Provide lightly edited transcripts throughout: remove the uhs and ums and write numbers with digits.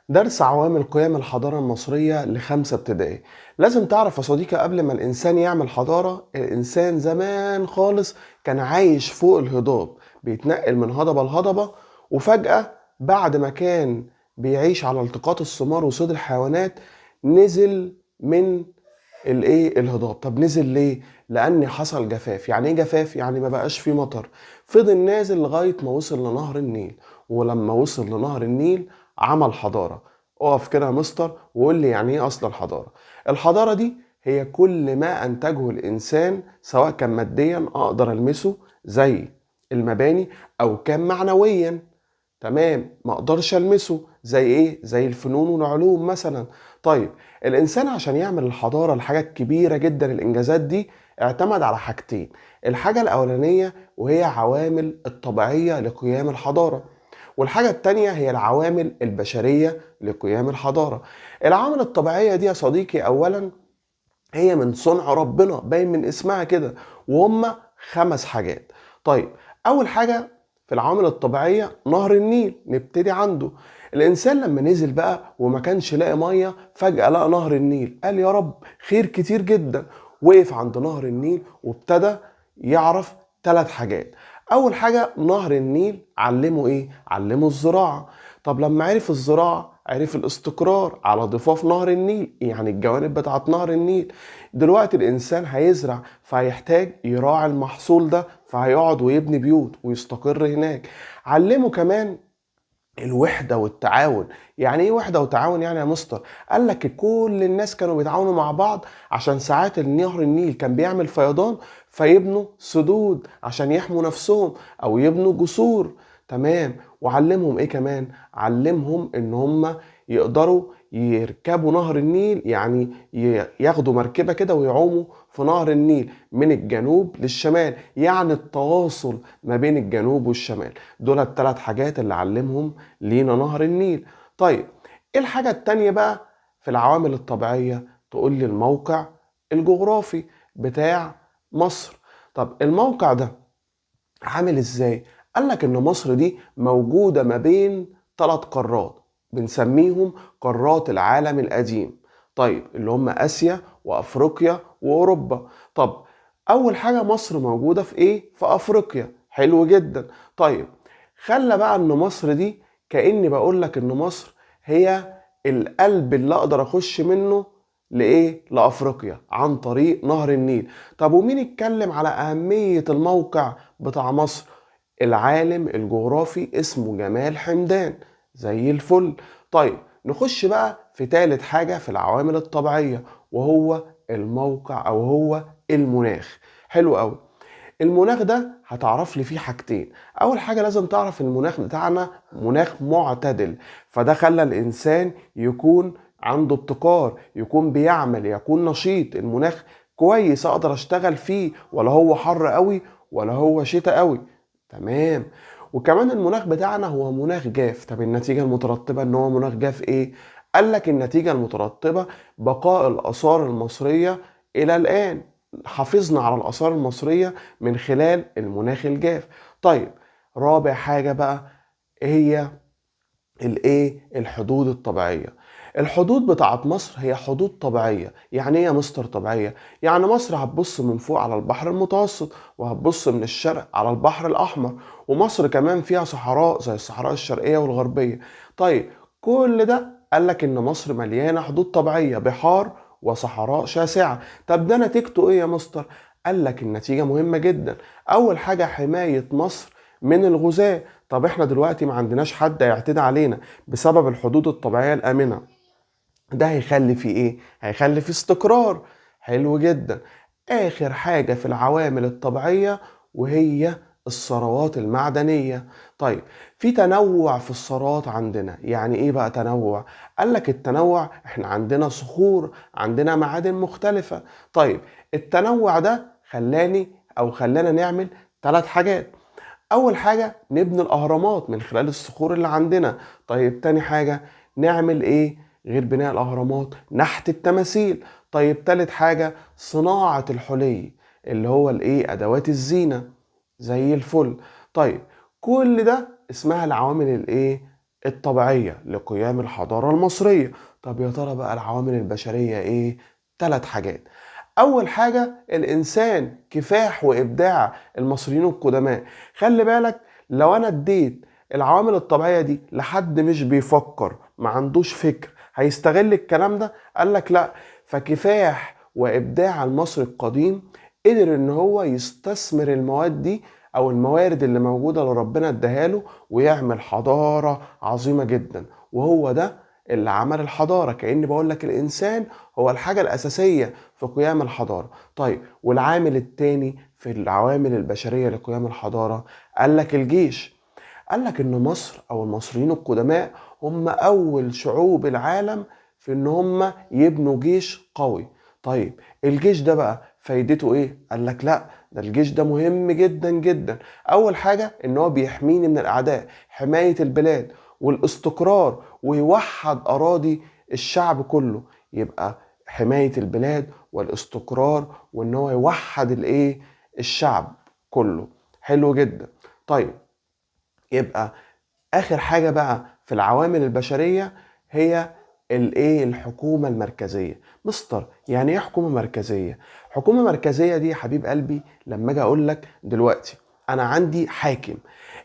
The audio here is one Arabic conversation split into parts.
درس عوامل قيام الحضارة المصرية لخمسة ابتدائي. لازم تعرف يا صديقي، قبل ما الإنسان يعمل حضارة، الإنسان زمان خالص كان عايش فوق الهضاب، بيتنقل من هضبة لهضبة. وفجأة بعد ما كان بيعيش على التقاط الثمار وصيد الحيوانات، نزل من الهضاب. طب نزل ليه؟ لأن حصل جفاف. يعني ايه جفاف؟ يعني ما بقاش فيه مطر. فضل نازل لغاية ما وصل لنهر النيل، ولما وصل لنهر النيل عمل حضارة. اقف كده يا مستر وقول لي يعني ايه اصل الحضارة. الحضارة دي هي كل ما انتجه الانسان، سواء كان ماديا اقدر المسه زي المباني، او كان معنويا تمام ما اقدرش المسه زي ايه، زي الفنون والعلوم مثلا. طيب، الانسان عشان يعمل الحضارة الحاجة الكبيرة جدا الانجازات دي، اعتمد على حاجتين. الحاجة الاولانية وهي عوامل الطبيعية لقيام الحضارة، والحاجة التانية هي العوامل البشرية لقيام الحضارة. العوامل الطبيعية دي يا صديقي أولا هي من صنع ربنا، باين من اسمها كده، وهم خمس حاجات. طيب، أول حاجة في العوامل الطبيعية نهر النيل، نبتدي عنده. الإنسان لما نزل بقى وما كانش لاقي مية، فجأة لقى نهر النيل، قال يا رب خير كتير جدا. وقف عند نهر النيل وابتدى يعرف ثلاث حاجات. أول حاجة نهر النيل علمه إيه؟ علمه الزراعة. طب لما عرف الزراعة عرف الاستقرار على ضفاف نهر النيل، يعني الجوانب بتاعت نهر النيل. دلوقتي الإنسان هيزرع فهيحتاج يراعي المحصول ده، فهيقعد ويبني بيوت ويستقر هناك. علمه كمان الوحدة والتعاون. يعني ايه وحدة وتعاون يعني يا مستر؟ قال لك كل الناس كانوا بيتعاونوا مع بعض، عشان ساعات نهر النيل كان بيعمل فيضان، فيبنوا سدود عشان يحموا نفسهم، او يبنوا جسور. تمام. وعلمهم ايه كمان؟ علمهم ان هم يقدروا يركبوا نهر النيل، يعني ياخدوا مركبة كده ويعوموا في نهر النيل من الجنوب للشمال، يعني التواصل ما بين الجنوب والشمال. دول الثلاث حاجات اللي علمهم لينا نهر النيل. طيب، ايه الحاجة التانية بقى في العوامل الطبيعية؟ تقول لي الموقع الجغرافي بتاع مصر. طب الموقع ده عامل ازاي؟ قال لك ان مصر دي موجودة ما بين ثلاث قارات، بنسميهم قارات العالم القديم. طيب، اللي هم اسيا وافريقيا واوروبا. طب اول حاجة مصر موجودة في ايه؟ في افريقيا. حلو جدا. طيب، خلى بقى ان مصر دي كأني بقول لك ان مصر هي القلب اللي اقدر اخش منه لايه؟ لافريقيا عن طريق نهر النيل. طب ومين اتكلم على اهمية الموقع بتاع مصر؟ العالم الجغرافي اسمه جمال حمدان. زي الفل. طيب، نخش بقى في تالت حاجة في العوامل الطبيعية، وهو الموقع او هو المناخ. حلو قوي. المناخ ده هتعرف لي فيه حاجتين. اول حاجة لازم تعرف المناخ بتاعنا مناخ معتدل، فده خلى الانسان يكون عنده ابتكار، يكون بيعمل، يكون نشيط. المناخ كويس اقدر اشتغل فيه، ولا هو حر قوي ولا هو شتاء قوي. تمام. وكمان المناخ بتاعنا هو مناخ جاف. طب النتيجة المترتبة ان هو مناخ جاف ايه؟ قال لك النتيجة المترتبة بقاء الآثار المصرية إلى الآن. حافظنا على الآثار المصرية من خلال المناخ الجاف. طيب، رابع حاجة بقى هي الحدود الطبيعية. الحدود بتاعت مصر هي حدود طبيعية. يعني ايه يا مستر طبيعية؟ يعني مصر هتبص من فوق على البحر المتوسط، وهتبص من الشرق على البحر الأحمر، ومصر كمان فيها صحراء زي الصحراء الشرقية والغربية. طيب، كل ده قال لك ان مصر مليانة حدود طبيعية، بحار وصحراء شاسعة. طب ده نتيجته ايه يا مستر؟ قال لك النتيجة مهمة جدا. اول حاجة حماية مصر من الغزاة. طب احنا دلوقتي ما عندناش حد هيعتدي علينا بسبب الحدود الطبيعية الآمنة. ده هيخلي فيه ايه؟ هيخلي فيه استقرار. حلو جدا. اخر حاجة في العوامل الطبيعية وهي الثروات المعدنية. طيب، في تنوع في الثروات عندنا. يعني ايه بقى تنوع؟ قالك التنوع احنا عندنا صخور، عندنا معادن مختلفة. طيب، التنوع ده خلانا نعمل ثلاث حاجات. اول حاجة نبني الاهرامات من خلال الصخور اللي عندنا. طيب، تاني حاجة نعمل ايه غير بناء الاهرامات؟ نحت التماثيل. طيب، تالت حاجة صناعة الحلي، اللي هو ادوات الزينة. زي الفل. طيب، كل ده اسمها العوامل الطبيعية لقيام الحضارة المصرية. طب يا ترى بقى العوامل البشرية ايه؟ 3 حاجات. اول حاجة الانسان، كفاح وابداع المصريين القدماء. خلي بالك، لو انا اديت العوامل الطبيعية دي لحد مش بيفكر، ما عندوش فكر، هيستغل الكلام ده؟ قالك لا. فكفاح وابداع المصري القديم قدر ان هو يستثمر المواد دي او الموارد اللي موجودة اللي ربنا اداها ويعمل حضارة عظيمة جدا. وهو ده اللي عمل الحضارة. كأني بقول لك الإنسان هو الحاجة الأساسية في قيام الحضارة. طيب، والعامل التاني في العوامل البشرية لقيام الحضارة؟ قال لك الجيش. قال لك إن مصر أو المصريين القدماء هم أول شعوب العالم في إن هم يبنوا جيش قوي. طيب، الجيش ده بقى فايدته إيه؟ قال لك لا، ده الجيش ده مهم جدا جدا. أول حاجة إن هو بيحميني من الأعداء، حماية البلاد والاستقرار، ويوحد أراضي الشعب كله. يبقى حماية البلاد والاستقرار، وإن هو يوحد الإيه؟ الشعب كله. حلو جدا. طيب، يبقى اخر حاجة بقى في العوامل البشرية هي الايه؟ الحكومة المركزية. مستر، يعني ايه حكومة مركزية؟ حكومة مركزية دي يا حبيب قلبي لما اجي اقول لك دلوقتي انا عندي حاكم،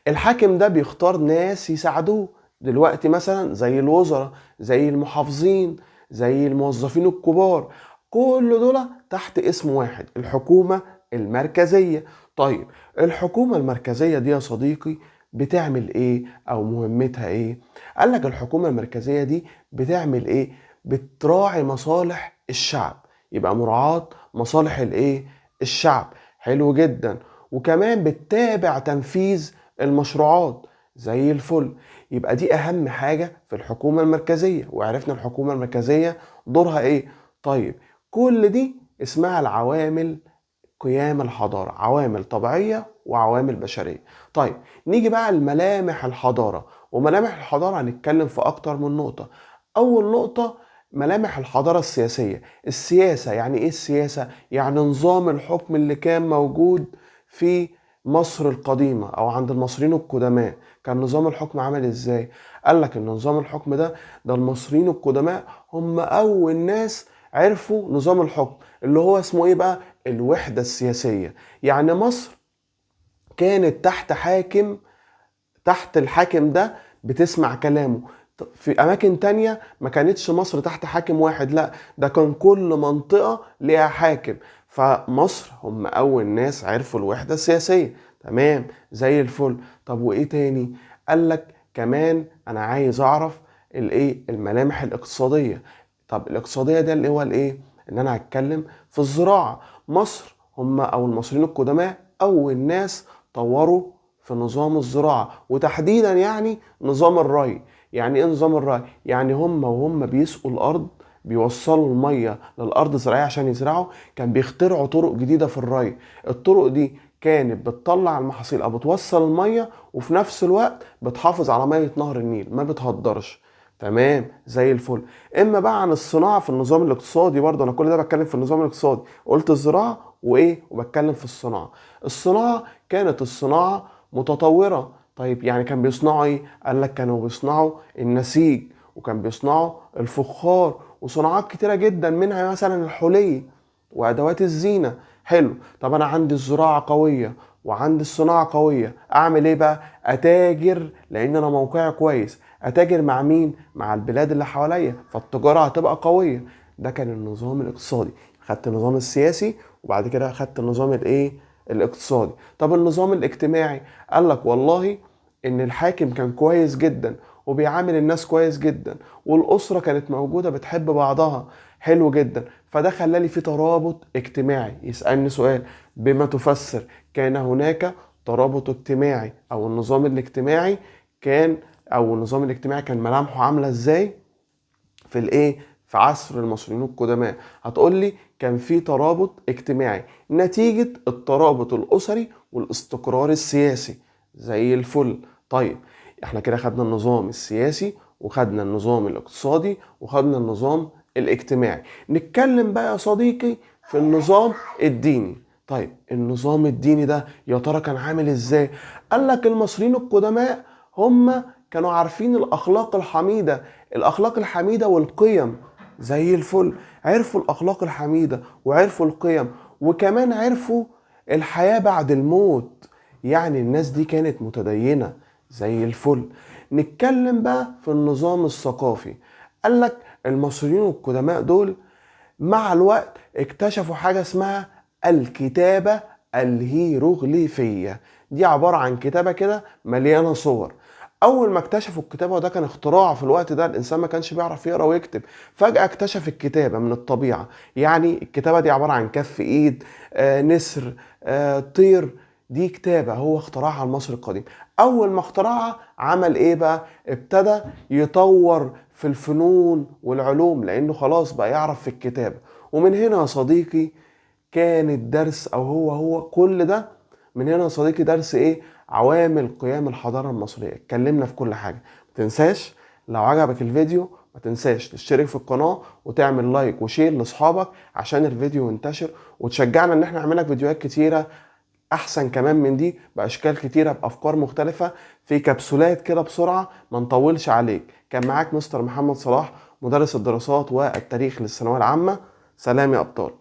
الحاكم ده بيختار ناس يساعدوه. دلوقتي مثلا زي الوزراء، زي المحافظين، زي الموظفين الكبار، كل دول تحت اسم واحد، الحكومة المركزية. طيب، الحكومة المركزية دي يا صديقي بتعمل ايه او مهمتها ايه؟ قال لك الحكومة المركزية دي بتعمل ايه؟ بتراعي مصالح الشعب. يبقى مراعاة مصالح الايه؟ الشعب. حلو جدا. وكمان بتتابع تنفيذ المشروعات زي الفل. يبقى دي اهم حاجة في الحكومة المركزية. وعرفنا الحكومة المركزية دورها ايه. طيب، كل دي اسمها العوامل قيام الحضارة، عوامل طبيعية وعوامل بشرية. طيب، نيجي بقى لملامح الحضارة. وملامح الحضارة هنتكلم في أكتر من نقطة. أول نقطة ملامح الحضارة السياسية. السياسة يعني إيه؟ السياسة يعني نظام الحكم اللي كان موجود في مصر القديمة أو عند المصريين القدماء. كان نظام الحكم عامل إزاي؟ قال لك إن نظام الحكم ده المصريين القدماء هم أول ناس عرفوا نظام الحكم اللي هو اسمه إيه بقى؟ الوحدة السياسية. يعني مصر كانت تحت حاكم، تحت الحاكم ده بتسمع كلامه. في أماكن تانية ما كانتش مصر تحت حاكم واحد، لا، ده كان كل منطقة ليها حاكم. فمصر هم أول ناس عرفوا الوحدة السياسية. تمام، زي الفل. طب وإيه تاني؟ قالك كمان أنا عايز أعرف الإيه؟ الملامح الاقتصادية. طب الاقتصادية ده اللي هو الإيه؟ إن أنا هتكلم في الزراعة. مصر هم أو المصريين القدماء أول ناس طوروا في نظام الزراعة، وتحديدا يعني نظام الري. يعني ايه نظام الري؟ يعني هم وهم بيسقوا الارض، بيوصلوا المية للارض الزراعية عشان يزرعوا، كان بيخترعوا طرق جديدة في الري. الطرق دي كانت بتطلع المحاصيل او بتوصل المية، وفي نفس الوقت بتحافظ على مية نهر النيل، ما بتهدرش. تمام، زي الفل. اما بقى عن الصناعة في النظام الاقتصادي، برضه انا كل ده بتكلم في النظام الاقتصادي، قلت الزراعة وايه وبتكلم في الصناعة. الصناعة كانت الصناعة متطورة. طيب، يعني كان بيصنعوا ايه؟ قال لك كانوا بيصنعوا النسيج، وكان بيصنعوا الفخار، وصناعات كتيرة جدا منها مثلا الحلي وادوات الزينة. حلو. طب انا عندي الزراعة قوية وعندي الصناعة قوية، اعمل ايه بقى؟ اتاجر، لان انا موقعي كويس. اتاجر مع مين؟ مع البلاد اللي حواليا، فالتجارة هتبقى قوية. ده كان النظام الاقتصادي. خدت النظام السياسي وبعد كده خدت النظام الايه؟ الاقتصادي. طب النظام الاجتماعي؟ قال لك والله ان الحاكم كان كويس جدا وبيعامل الناس كويس جدا، والاسره كانت موجوده بتحب بعضها. حلو جدا. فده خلالي في ترابط اجتماعي. يسالني سؤال: بما تفسر كان هناك ترابط اجتماعي، او النظام الاجتماعي كان، او النظام الاجتماعي كان ملامحه عامله ازاي في الايه؟ في عصر المصريين القدماء؟ هتقول لي كان في ترابط اجتماعي نتيجة الترابط الأسري والاستقرار السياسي. زي الفل. طيب، احنا كده خدنا النظام السياسي وخدنا النظام الاقتصادي وخدنا النظام الاجتماعي. نتكلم بقى يا صديقي في النظام الديني. طيب، النظام الديني ده يا ترى كان عامل ازاي؟ قال لك المصريين القدماء هم كانوا عارفين الأخلاق الحميدة، الأخلاق الحميدة والقيم زي الفل. عرفوا الأخلاق الحميدة وعرفوا القيم، وكمان عرفوا الحياة بعد الموت. يعني الناس دي كانت متدينة زي الفل. نتكلم بقى في النظام الثقافي. قالك المصريين القدماء دول مع الوقت اكتشفوا حاجة اسمها الكتابة الهيروغليفية. دي عبارة عن كتابة كده مليانة صور. اول ما اكتشفوا الكتابة، وده كان اختراع في الوقت ده، الانسان ما كانش بيعرف يقرا ويكتب، فجأة اكتشف الكتابة من الطبيعة. يعني الكتابة دي عبارة عن كف ايد، نسر، طير. دي كتابة هو اخترعها المصري القديم. اول ما اخترعها عمل ايه بقى؟ ابتدى يطور في الفنون والعلوم، لانه خلاص بقى يعرف في الكتابة. ومن هنا يا صديقي كان الدرس، او هو كل ده من هنا يا صديقي درس ايه؟ عوامل قيام الحضارة المصرية. اتكلمنا في كل حاجة. متنساش لو عجبك الفيديو ما تنساش تشترك في القناة وتعمل لايك وشير لاصحابك عشان الفيديو ينتشر، وتشجعنا ان احنا نعمل لك فيديوهات كتيرة احسن كمان من دي، باشكال كتيرة، بافكار مختلفة، في كبسولات كده بسرعة، ما نطولش عليك. كان معاك مستر محمد صلاح، مدرس الدراسات والتاريخ للثانوية العامة. سلام يا ابطال.